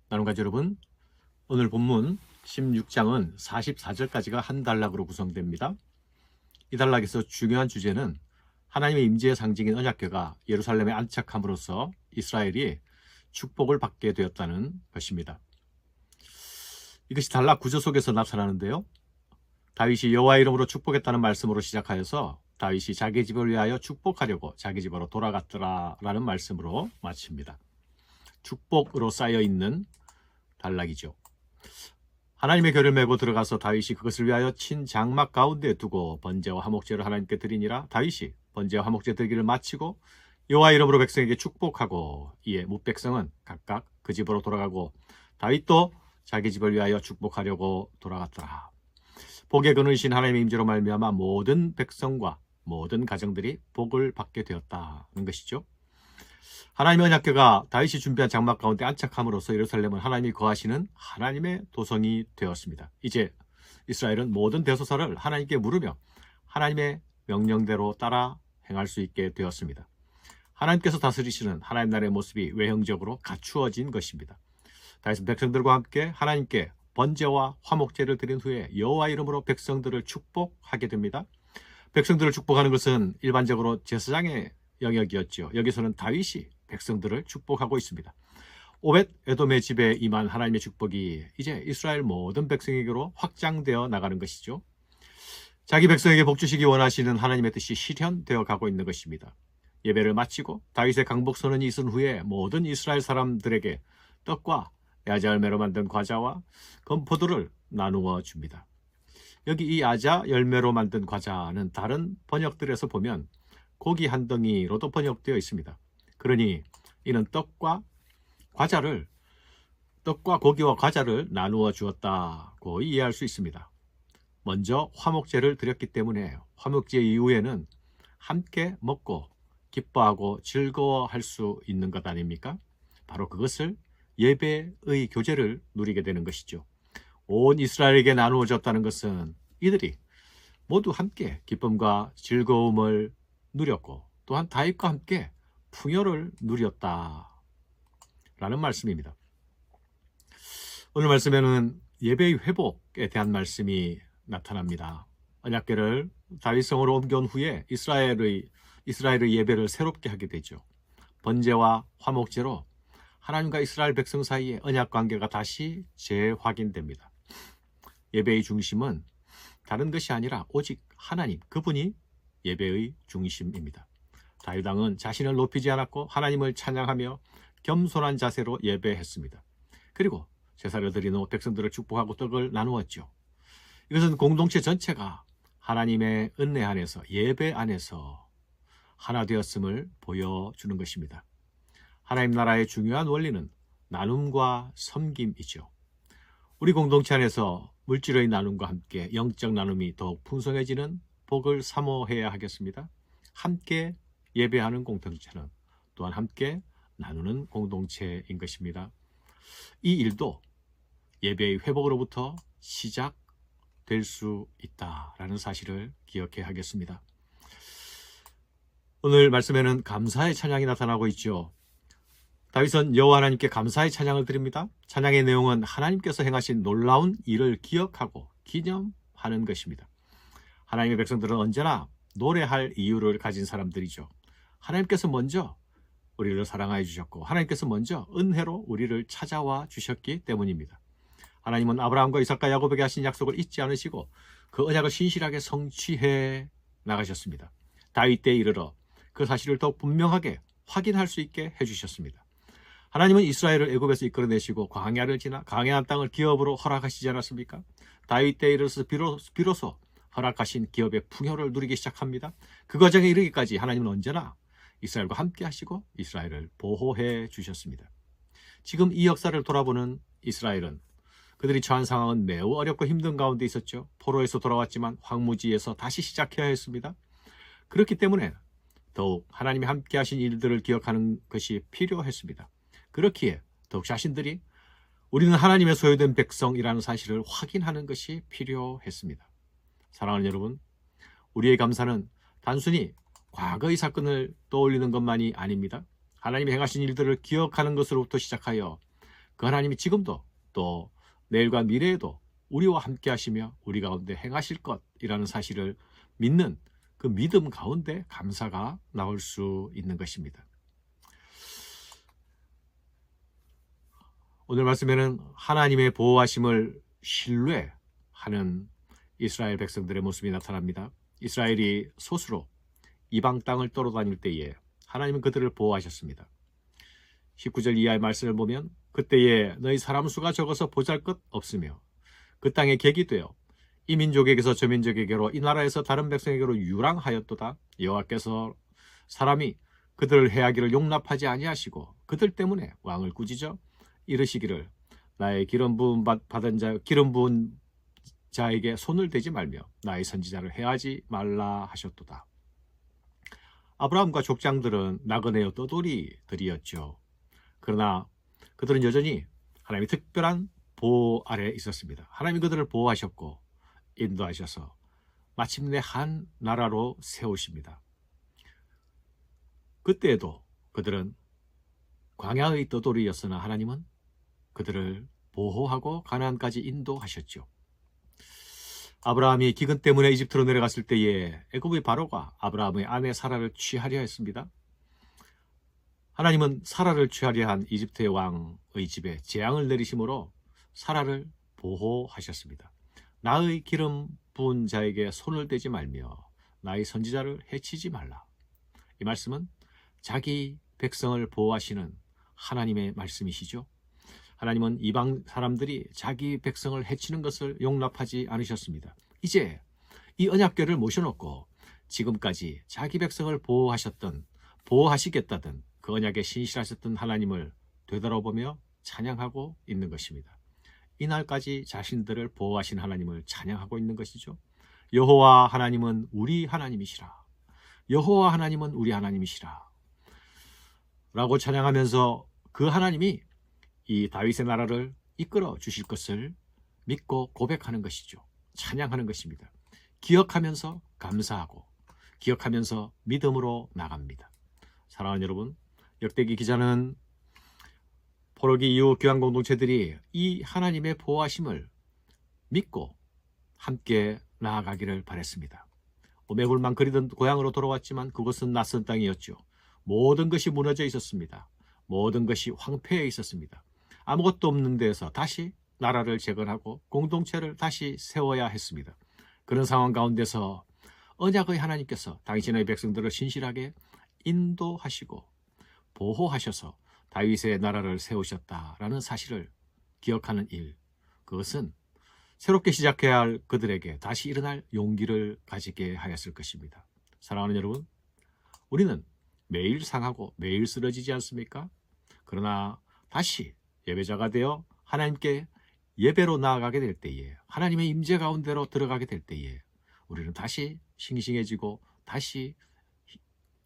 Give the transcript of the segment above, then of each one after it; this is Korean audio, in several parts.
나눔가족 여러분, 오늘 본문 16장은 44절까지가 한 단락으로 구성됩니다. 이 단락에서 중요한 주제는 하나님의 임재의 상징인 언약궤가 예루살렘에 안착함으로써 이스라엘이 축복을 받게 되었다는 것입니다. 이것이 단락 구조 속에서 나타나는데요. 다윗이 여호와 이름으로 축복했다는 말씀으로 시작하여서 다윗이 자기 집을 위하여 축복하려고 자기 집으로 돌아갔더라라는 말씀으로 마칩니다. 축복으로 쌓여있는 단락이죠. 하나님의 결을 메고 들어가서 다윗이 그것을 위하여 친 장막 가운데 두고 번제와 화목제를 하나님께 드리니라. 다윗이 번제와 화목제 드리기를 마치고 여호와 이름으로 백성에게 축복하고 이에 뭇백성은 각각 그 집으로 돌아가고 다윗도 자기 집을 위하여 축복하려고 돌아갔더라. 복의 근원이신 하나님의 임재로 말미암아 모든 백성과 모든 가정들이 복을 받게 되었다는 것이죠. 하나님의 언약궤가 다윗이 준비한 장막 가운데 안착함으로써 예루살렘은 하나님이 거하시는 하나님의 도성이 되었습니다. 이제 이스라엘은 모든 대소사를 하나님께 물으며 하나님의 명령대로 따라 행할 수 있게 되었습니다. 하나님께서 다스리시는 하나님 나라의 모습이 외형적으로 갖추어진 것입니다. 다윗은 백성들과 함께 하나님께 번제와 화목제를 드린 후에 여호와 이름으로 백성들을 축복하게 됩니다. 백성들을 축복하는 것은 일반적으로 제사장의 영역이었죠. 여기서는 다윗이 백성들을 축복하고 있습니다. 오벳 에돔의 집에 임한 하나님의 축복이 이제 이스라엘 모든 백성에게로 확장되어 나가는 것이죠. 자기 백성에게 복 주시기 원하시는 하나님의 뜻이 실현되어 가고 있는 것입니다. 예배를 마치고 다윗의 강복 선언이 있은 후에 모든 이스라엘 사람들에게 떡과 야자 열매로 만든 과자와 건포도를 나누어 줍니다. 여기 이 야자 열매로 만든 과자는 다른 번역들에서 보면 고기 한 덩이로도 번역되어 있습니다. 그러니 이는 떡과 고기와 과자를 나누어 주었다고 이해할 수 있습니다. 먼저 화목제를 드렸기 때문에 화목제 이후에는 함께 먹고 기뻐하고 즐거워할 수 있는 것 아닙니까? 바로 그것을 예배의 교제를 누리게 되는 것이죠. 온 이스라엘에게 나누어졌다는 것은 이들이 모두 함께 기쁨과 즐거움을 누렸고 또한 다윗과 함께 풍요를 누렸다라는 말씀입니다. 오늘 말씀에는 예배의 회복에 대한 말씀이 나타납니다. 언약궤를 다윗성으로 옮겨온 후에 이스라엘의 예배를 새롭게 하게 되죠. 번제와 화목제로 하나님과 이스라엘 백성 사이의 언약 관계가 다시 재확인됩니다. 예배의 중심은 다른 것이 아니라 오직 하나님, 그분이 예배의 중심입니다. 다윗 왕은 자신을 높이지 않았고 하나님을 찬양하며 겸손한 자세로 예배했습니다. 그리고 제사를 드린 후 백성들을 축복하고 떡을 나누었죠. 이것은 공동체 전체가 하나님의 은혜 안에서, 예배 안에서 하나 되었음을 보여주는 것입니다. 하나님 나라의 중요한 원리는 나눔과 섬김이죠. 우리 공동체 안에서 물질의 나눔과 함께 영적 나눔이 더욱 풍성해지는 복을 사모해야 하겠습니다. 함께 예배하는 공동체는 또한 함께 나누는 공동체인 것입니다. 이 일도 예배의 회복으로부터 시작될 수 있다라는 사실을 기억해야 하겠습니다. 오늘 말씀에는 감사의 찬양이 나타나고 있죠. 다윗은 여호와 하나님께 감사의 찬양을 드립니다. 찬양의 내용은 하나님께서 행하신 놀라운 일을 기억하고 기념하는 것입니다. 하나님의 백성들은 언제나 노래할 이유를 가진 사람들이죠. 하나님께서 먼저 우리를 사랑하여 주셨고 하나님께서 먼저 은혜로 우리를 찾아와 주셨기 때문입니다. 하나님은 아브라함과 이삭과 야곱에게 하신 약속을 잊지 않으시고 그 언약을 신실하게 성취해 나가셨습니다. 다윗 때에 이르러 그 사실을 더욱 분명하게 확인할 수 있게 해주셨습니다. 하나님은 이스라엘을 애굽에서 이끌어내시고 광야를 지나 가나안 땅을 기업으로 허락하시지 않았습니까? 다윗 때에 이르러서 비로소 허락하신 기업의 풍요를 누리기 시작합니다. 그 과정에 이르기까지 하나님은 언제나 이스라엘과 함께 하시고 이스라엘을 보호해 주셨습니다. 지금 이 역사를 돌아보는 이스라엘은 그들이 처한 상황은 매우 어렵고 힘든 가운데 있었죠. 포로에서 돌아왔지만 황무지에서 다시 시작해야 했습니다. 그렇기 때문에 더욱 하나님이 함께 하신 일들을 기억하는 것이 필요했습니다. 그렇기에 더욱 자신들이 우리는 하나님의 소유된 백성이라는 사실을 확인하는 것이 필요했습니다. 사랑하는 여러분, 우리의 감사는 단순히 과거의 사건을 떠올리는 것만이 아닙니다. 하나님이 행하신 일들을 기억하는 것으로부터 시작하여 그 하나님이 지금도 또 내일과 미래에도 우리와 함께 하시며 우리 가운데 행하실 것이라는 사실을 믿는 그 믿음 가운데 감사가 나올 수 있는 것입니다. 오늘 말씀에는 하나님의 보호하심을 신뢰하는 이스라엘 백성들의 모습이 나타납니다. 이스라엘이 소수로 이방 땅을 떠돌아다닐 때에 하나님은 그들을 보호하셨습니다. 19절 이하의 말씀을 보면 그때에 너희 사람 수가 적어서 보잘것없으며 그 땅에 객이 되어 이 민족에게서 저 민족에게로 이 나라에서 다른 백성에게로 유랑하였도다. 여호와께서 사람이 그들을 해하기를 용납하지 아니하시고 그들 때문에 왕을 꾸짖어 이르시기를 나의 기름 부은 받은 자 기름 부은 자에게 손을 대지 말며 나의 선지자를 해하지 말라 하셨도다. 아브라함과 족장들은 나그네여 떠돌이들이었죠. 그러나 그들은 여전히 하나님의 특별한 보호 아래에 있었습니다. 하나님이 그들을 보호하셨고 인도하셔서 마침내 한 나라로 세우십니다. 그때에도 그들은 광야의 떠돌이였으나 하나님은 그들을 보호하고 가나안까지 인도하셨죠. 아브라함이 기근 때문에 이집트로 내려갔을 때에 애굽의 바로가 아브라함의 아내 사라를 취하려 했습니다. 하나님은 사라를 취하려 한 이집트의 왕의 집에 재앙을 내리심으로 사라를 보호하셨습니다. 나의 기름 부은 자에게 손을 대지 말며 나의 선지자를 해치지 말라. 이 말씀은 자기 백성을 보호하시는 하나님의 말씀이시죠. 하나님은 이방 사람들이 자기 백성을 해치는 것을 용납하지 않으셨습니다. 이제 이 언약궤를 모셔놓고 지금까지 자기 백성을 보호하시겠다던 그 언약에 신실하셨던 하나님을 되돌아보며 찬양하고 있는 것입니다. 이날까지 자신들을 보호하신 하나님을 찬양하고 있는 것이죠. 여호와 하나님은 우리 하나님이시라. 여호와 하나님은 우리 하나님이시라. 라고 찬양하면서 그 하나님이 이 다윗의 나라를 이끌어 주실 것을 믿고 고백하는 것이죠. 찬양하는 것입니다. 기억하면서 감사하고 기억하면서 믿음으로 나갑니다. 사랑하는 여러분, 역대기 기자는 포로기 이후 교황 공동체들이 이 하나님의 보호하심을 믿고 함께 나아가기를 바랬습니다. 오매불망 그리던 고향으로 돌아왔지만 그곳은 낯선 땅이었죠. 모든 것이 무너져 있었습니다. 모든 것이 황폐해 있었습니다. 아무것도 없는 데에서 다시 나라를 재건하고 공동체를 다시 세워야 했습니다. 그런 상황 가운데서 언약의 하나님께서 당신의 백성들을 신실하게 인도하시고 보호하셔서 다윗의 나라를 세우셨다라는 사실을 기억하는 일, 그것은 새롭게 시작해야 할 그들에게 다시 일어날 용기를 가지게 하였을 것입니다. 사랑하는 여러분, 우리는 매일 상하고 매일 쓰러지지 않습니까? 그러나 다시 예배자가 되어 하나님께 예배로 나아가게 될 때에, 하나님의 임재 가운데로 들어가게 될 때에 우리는 다시 싱싱해지고 다시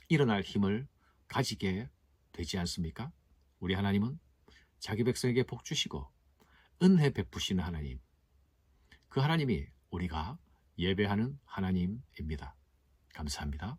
일어날 힘을 가지게 되지 않습니까? 우리 하나님은 자기 백성에게 복 주시고 은혜 베푸시는 하나님, 그 하나님이 우리가 예배하는 하나님입니다. 감사합니다.